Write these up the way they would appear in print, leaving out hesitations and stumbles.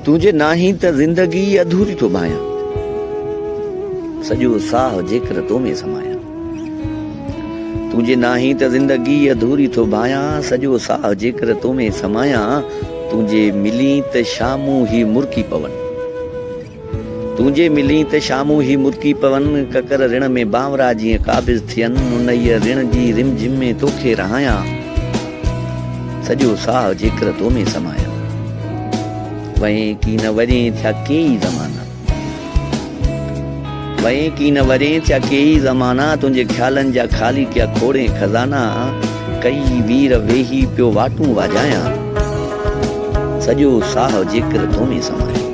तुझे नाही त ज़िंदगी अधूरी थो भायां, सॼो साह जेकर तो में समायां। तुझे नाही त ज़िंदगी अधूरी थो भायां, सॼो साह जेकर तो में समायां। तुझे मिली त शामूं ही मुर्की पवन, तुझे मिली त शामूं ही मुर्की पवन। ककर ऋण में बावरा जीअं क़ाबिज़ थियनि, उन ऋण जी रिम झिम में तोखे रहायां। सॼो साह जेकर तो में समायां। वहीं की न वरे थिया केई ज़माना, वहीं की न वरे थिया केई ज़माना। तुंहिंजे ख़्यालनि जा ख़ाली कया खोड़े खज़ाना, कई वीर वेही पियो वाटूं वाॼायां। सॼो साह जेकर तो में समायां।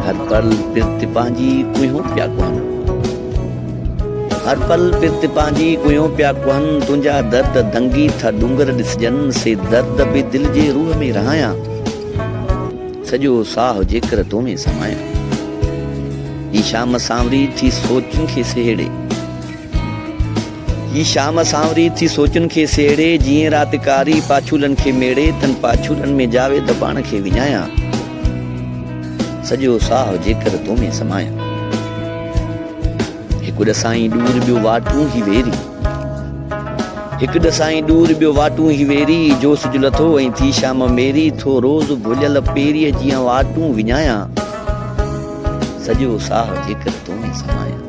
हर पल पिरत पंहिंजी कुहियूं पिया कुहनि, हर पल पिरत पंहिंजी कुहियूं पिया कुहनि। तुंहिंजा दर्द दंगी था डूंगर ॾिसजनि, से दर्द बि दिलि जे रूह में रहायां। सॼो साह जेकर तो में समायां। ही शाम सांवरी थी सोचुनि खे सेड़े, ही शाम सांवरी थी सोचुनि खे सेड़े। जीअं राति कारी पाछूलनि खे मेड़े, तन पाछूलनि में जावेद पाण खे विञायां। सॼो साह जेकर तो में समायां। हिकु ॾसाई ॾूर ॿियो वाटूं ही वेरी, हिकु ॾसाई ॾूर ॿियो वाटूं ही वेरी। जो सिज लथो ऐं थी शाम मेरी, थो रोज़ भुलियल पेरीअ जीअं वाटूं विञायां। सॼो साह जेकर तो में समायां।